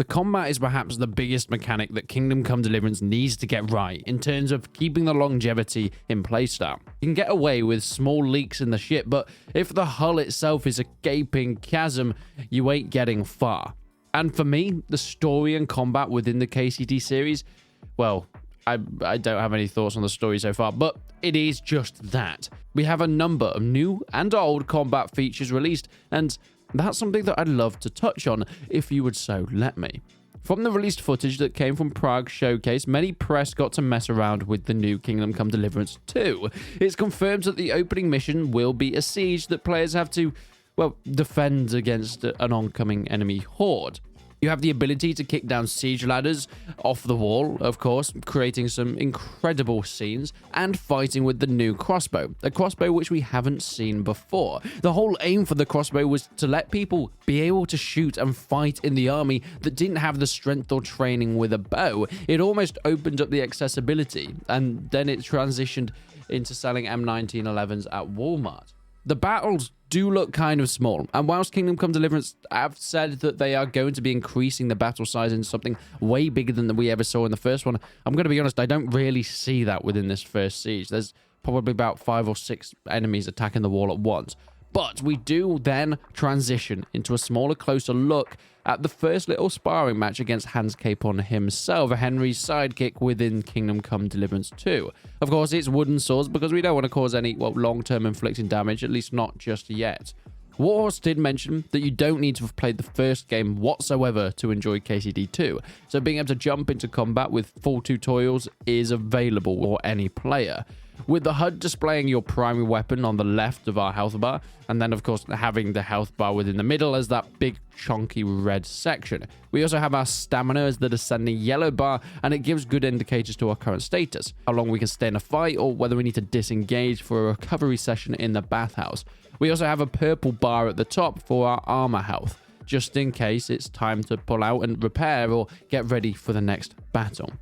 The combat is perhaps the biggest mechanic that Kingdom Come Deliverance needs to get right in terms of keeping the longevity in playstyle. You can get away with small leaks in the ship, but if the hull itself is a gaping chasm, you ain't getting far. And for me, the story and combat within the KCD series, well, I don't have any thoughts on the story so far, but it is just that. We have a number of new and old combat features released, and that's something that I'd love to touch on if you would so let me. From the released footage that came from Prague Showcase, many press got to mess around with the new Kingdom Come Deliverance 2. It's confirmed that the opening mission will be a siege that players have to, well, defend against an oncoming enemy horde. You have the ability to kick down siege ladders off the wall, of course, creating some incredible scenes, and fighting with the new crossbow, a crossbow which we haven't seen before. The whole aim for the crossbow was to let people be able to shoot and fight in the army that didn't have the strength or training with a bow. It almost opened up the accessibility, and then it transitioned into selling M1911s at Walmart. The battles do look kind of small, and whilst Kingdom Come Deliverance have said that they are going to be increasing the battle size into something way bigger than we ever saw in the first one, I'm going to be honest, I don't really see that within this first siege. There's probably about 5 or 6 enemies attacking the wall at once. But we do then transition into a smaller, closer look at the first little sparring match against Hans Capon himself, Henry's sidekick within Kingdom Come Deliverance 2. Of course, it's wooden swords because we don't want to cause any, well, long-term inflicting damage, at least not just yet. Warhorse did mention that you don't need to have played the first game whatsoever to enjoy KCD 2, so being able to jump into combat with full tutorials is available for any player. With the HUD displaying your primary weapon on the left of our health bar, and then of course having the health bar within the middle as that big chunky red section. We also have our stamina as the descending yellow bar, and it gives good indicators to our current status, how long we can stay in a fight or whether we need to disengage for a recovery session in the bathhouse. We also have a purple bar at the top for our armor health, just in case it's time to pull out and repair or get ready for the next battle.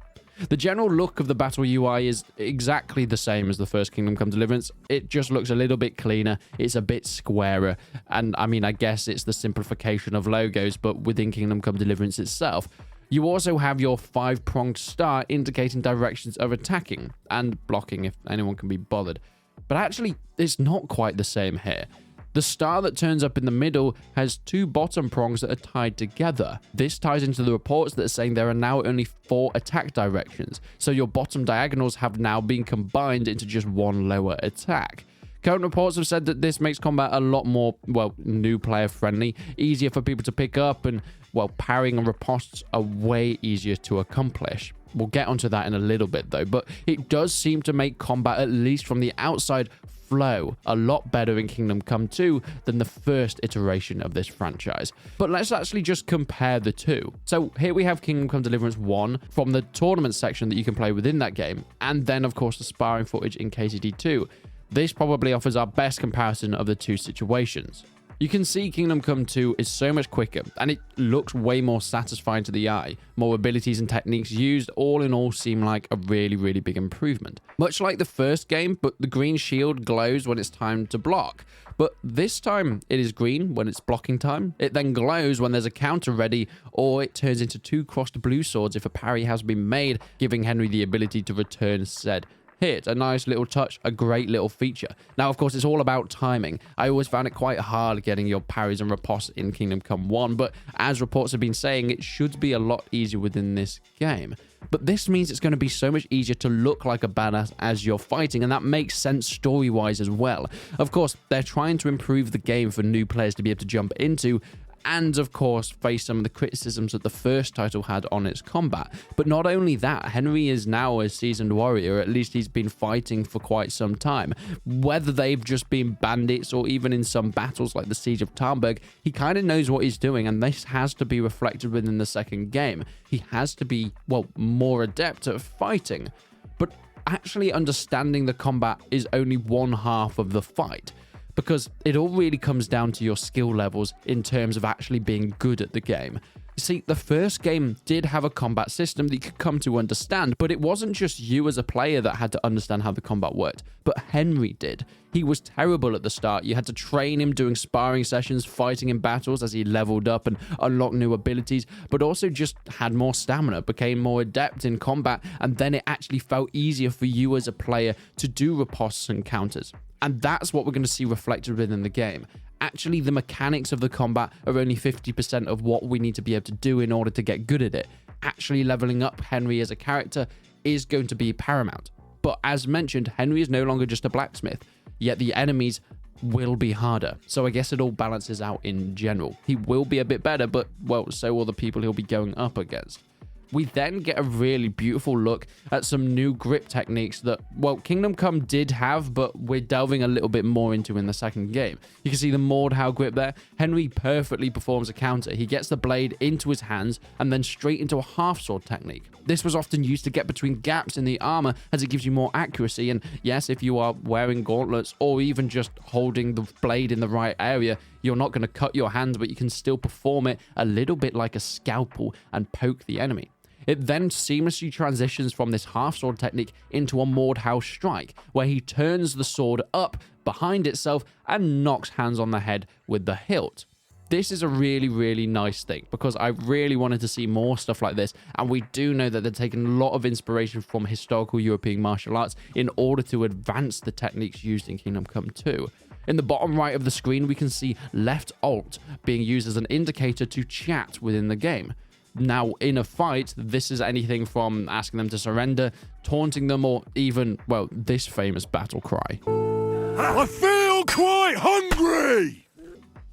The general look of the battle UI is exactly the same as the first Kingdom Come Deliverance. It just looks a little bit cleaner, it's a bit squarer, and I mean, I guess it's the simplification of logos, but within Kingdom Come Deliverance itself. You also have your 5-pronged star indicating directions of attacking and blocking if anyone can be bothered. But actually, it's not quite the same here. The star that turns up in the middle has 2 bottom prongs that are tied together. This ties into the reports that are saying there are now only 4 attack directions, so your bottom diagonals have now been combined into just 1 lower attack. Current reports have said that this makes combat a lot more, well, new player friendly, easier for people to pick up, and, well, parrying and ripostes are way easier to accomplish. We'll get onto that in a little bit though, but it does seem to make combat, at least from the outside, flow a lot better in Kingdom Come 2 than the first iteration of this franchise. But let's actually just compare the two. So here we have Kingdom Come Deliverance 1 from the tournament section that you can play within that game, and then of course the sparring footage in KCD 2. This probably offers our best comparison of the two situations. You can see Kingdom Come 2 is so much quicker, and it looks way more satisfying to the eye. More abilities and techniques used, all in all, seem like a really big improvement. Much like the first game, but the green shield glows when it's time to block. But this time, it is green when it's blocking time. It then glows when there's a counter ready, or it turns into 2 crossed blue swords if a parry has been made, giving Henry the ability to return said hit. A nice little touch, a great little feature. Now, of course, it's all about timing. I always found it quite hard getting your parries and ripostes in Kingdom Come 1, but as reports have been saying, it should be a lot easier within this game. But this means it's going to be so much easier to look like a badass as you're fighting, and that makes sense story-wise as well. Of course, they're trying to improve the game for new players to be able to jump into, and of course face some of the criticisms that the first title had on its combat. But not only that, Henry is now a seasoned warrior, at least he's been fighting for quite some time. Whether they've just been bandits or even in some battles like the Siege of Tarnberg, he kind of knows what he's doing, and this has to be reflected within the second game. He has to be, well, more adept at fighting. But actually understanding the combat is only one half of the fight, because it all really comes down to your skill levels in terms of actually being good at the game. See, the first game did have a combat system that you could come to understand, but it wasn't just you as a player that had to understand how the combat worked, but Henry did. He was terrible at the start. You had to train him doing sparring sessions, fighting in battles as he leveled up and unlocked new abilities, but also just had more stamina, became more adept in combat, and then it actually felt easier for you as a player to do ripostes and counters. And that's what we're going to see reflected within the game. Actually, the mechanics of the combat are only 50% of what we need to be able to do in order to get good at it. Actually leveling up Henry as a character is going to be paramount. But as mentioned, Henry is no longer just a blacksmith, yet the enemies will be harder. So I guess it all balances out in general. He will be a bit better, but, well, so will the people he'll be going up against. We then get a really beautiful look at some new grip techniques that, well, Kingdom Come did have, but we're delving a little bit more into in the second game. You can see the Mordhau grip there. Henry perfectly performs a counter. He gets the blade into his hands and then straight into a half sword technique. This was often used to get between gaps in the armor as it gives you more accuracy. And yes, if you are wearing gauntlets or even just holding the blade in the right area, you're not going to cut your hands, but you can still perform it a little bit like a scalpel and poke the enemy. It then seamlessly transitions from this half-sword technique into a Mordhau strike, where he turns the sword up behind itself and knocks hands on the head with the hilt. This is a really, really nice thing, because I really wanted to see more stuff like this, and we do know that they're taking a lot of inspiration from historical European martial arts in order to advance the techniques used in Kingdom Come 2. In the bottom right of the screen, we can see left alt being used as an indicator to chat within the game. Now, in a fight, this is anything from asking them to surrender, taunting them, or even, well, this famous battle cry. I feel quite hungry!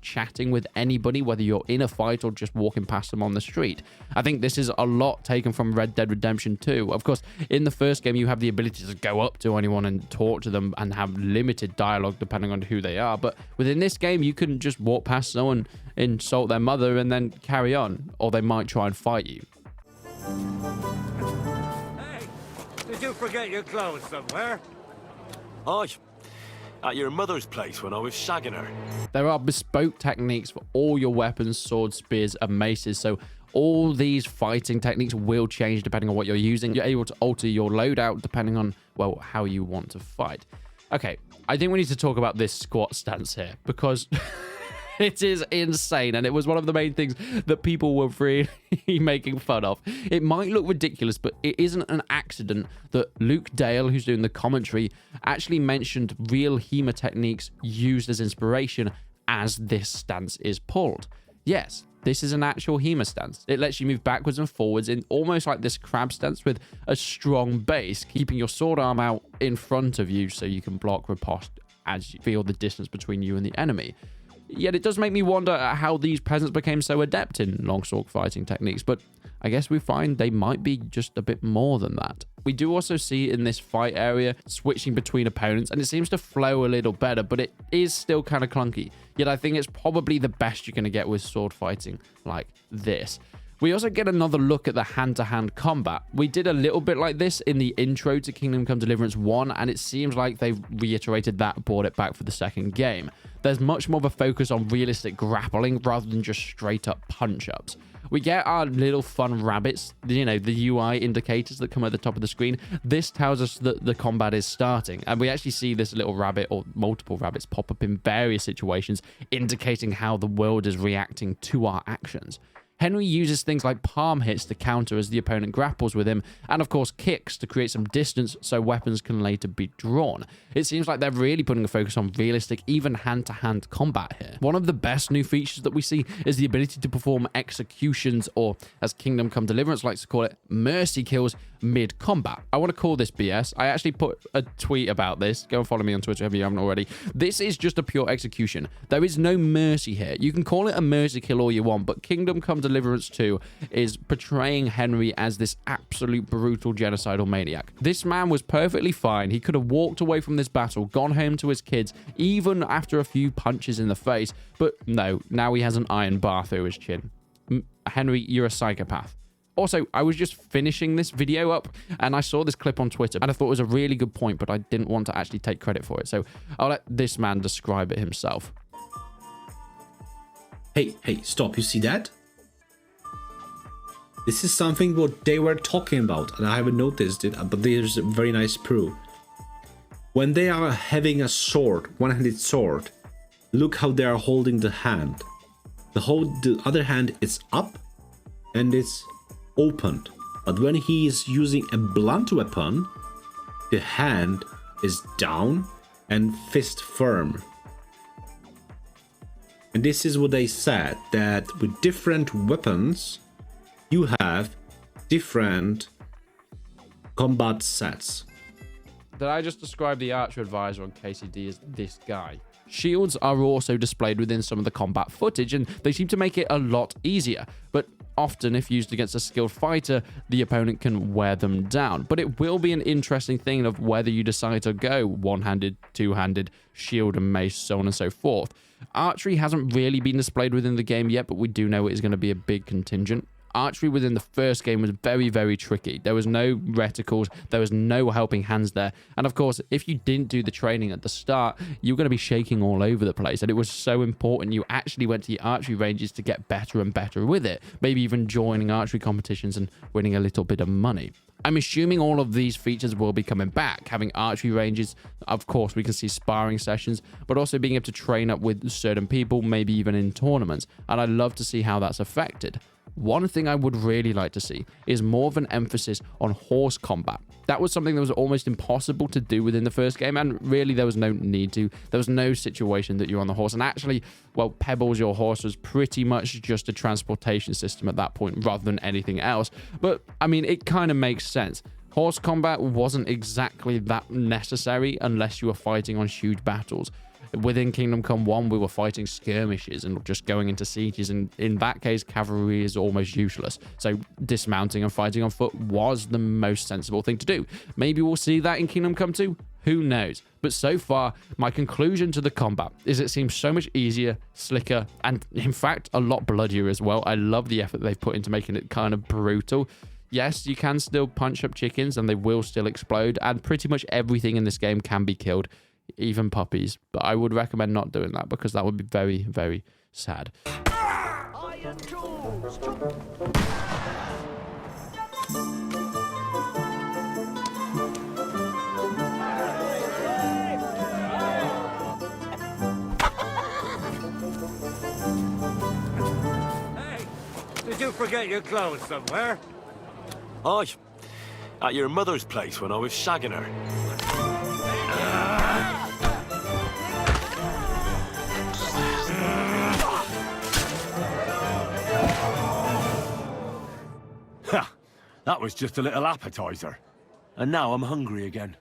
Chatting with anybody, whether you're in a fight or just walking past them on the street. I think this is a lot taken from Red Dead Redemption 2. Of course, in the first game, you have the ability to go up to anyone and talk to them and have limited dialogue depending on who they are. But within this game, you can just walk past someone, insult their mother, and then carry on. Or they might try and fight you. Hey, did you forget your clothes somewhere? Aye. At your mother's place when I was shagging her. There are bespoke techniques for all your weapons, swords, spears, and maces, so all these fighting techniques will change depending on what you're using. You're able to alter your loadout depending on, well, how you want to fight. Okay, I think we need to talk about this squat stance here, because it is insane, and it was one of the main things that people were really making fun of. It might look ridiculous, but it isn't an accident that Luke Dale, who's doing the commentary, actually mentioned real HEMA techniques used as inspiration as this stance is pulled. Yes, this is an actual HEMA stance. It lets you move backwards and forwards in almost like this crab stance with a strong base, keeping your sword arm out in front of you so you can block riposte as you feel the distance between you and the enemy. Yet it does make me wonder at how these peasants became so adept in longsword fighting techniques, but I guess we find they might be just a bit more than that. We do also see in this fight area switching between opponents, and it seems to flow a little better, but it is still kind of clunky. Yet I think it's probably the best you're going to get with sword fighting like this. We also get another look at the hand-to-hand combat. We did a little bit like this in the intro to Kingdom Come Deliverance 1, and it seems like they've reiterated that and brought it back for the second game. There's much more of a focus on realistic grappling rather than just straight-up punch-ups. We get our little fun rabbits, you know, the UI indicators that come at the top of the screen. This tells us that the combat is starting, and we actually see this little rabbit or multiple rabbits pop up in various situations, indicating how the world is reacting to our actions. Henry uses things like palm hits to counter as the opponent grapples with him, and of course kicks to create some distance so weapons can later be drawn. It seems like they're really putting a focus on realistic, even hand-to-hand combat here. One of the best new features that we see is the ability to perform executions, or as Kingdom Come Deliverance likes to call it, mercy kills mid-combat. I want to call this BS. I actually put a tweet about this. Go and follow me on Twitter if you haven't already. This is just a pure execution. There is no mercy here. You can call it a mercy kill all you want, but Kingdom Come Deliverance 2 is portraying Henry as this absolute brutal genocidal maniac. This man was perfectly fine. He could have walked away from this battle, gone home to his kids, even after a few punches in the face, but no, now he has an iron bar through his chin. Henry, you're a psychopath. Also, I was just finishing this video up and I saw this clip on Twitter and I thought it was a really good point, but I didn't want to actually take credit for it. So I'll let this man describe it himself. Hey, stop. You see that? This is something what they were talking about, and I haven't noticed it, but there's a very nice proof. When they are having a sword, one-handed sword, look how they are holding the hand. The other hand is up and it's opened. But when he is using a blunt weapon, the hand is down and fist firm. And this is what they said, that with different weapons, you have different combat sets. Did I just describe the archer advisor on KCD as this guy? Shields are also displayed within some of the combat footage, and they seem to make it a lot easier. But often, if used against a skilled fighter, the opponent can wear them down. But it will be an interesting thing of whether you decide to go one-handed, two-handed, shield and mace, so on and so forth. Archery hasn't really been displayed within the game yet, but we do know it is going to be a big contingent. Archery within the first game was very, very tricky. There was no reticles, there was no helping hands there. And of course, if you didn't do the training at the start, you're going to be shaking all over the place. And it was so important you actually went to the archery ranges to get better and better with it. Maybe even joining archery competitions and winning a little bit of money. I'm assuming all of these features will be coming back, having archery ranges. Of course, we can see sparring sessions, but also being able to train up with certain people, maybe even in tournaments. And I'd love to see how that's affected. One thing I would really like to see is more of an emphasis on horse combat. That was something that was almost impossible to do within the first game, and really there was no need to. There was no situation that you're on the horse. And actually, well, Pebbles, your horse, was pretty much just a transportation system at that point rather than anything else. But, I mean, it kind of makes sense. Horse combat wasn't exactly that necessary unless you were fighting on huge battles. Within Kingdom Come 1, we were fighting skirmishes and just going into sieges, and in that case, cavalry is almost useless. So dismounting and fighting on foot was the most sensible thing to do. Maybe we'll see that in Kingdom Come 2. Who knows? But so far, my conclusion to the combat is it seems so much easier, slicker, and in fact, a lot bloodier as well. I love the effort they've put into making it kind of brutal. Yes, you can still punch up chickens and they will still explode, and pretty much everything in this game can be killed. Even puppies, but I would recommend not doing that because that would be very, very sad. Hey, did you forget your clothes somewhere? Aye. At your mother's place when I was shagging her. Ha! That was just a little appetizer. And now I'm hungry again.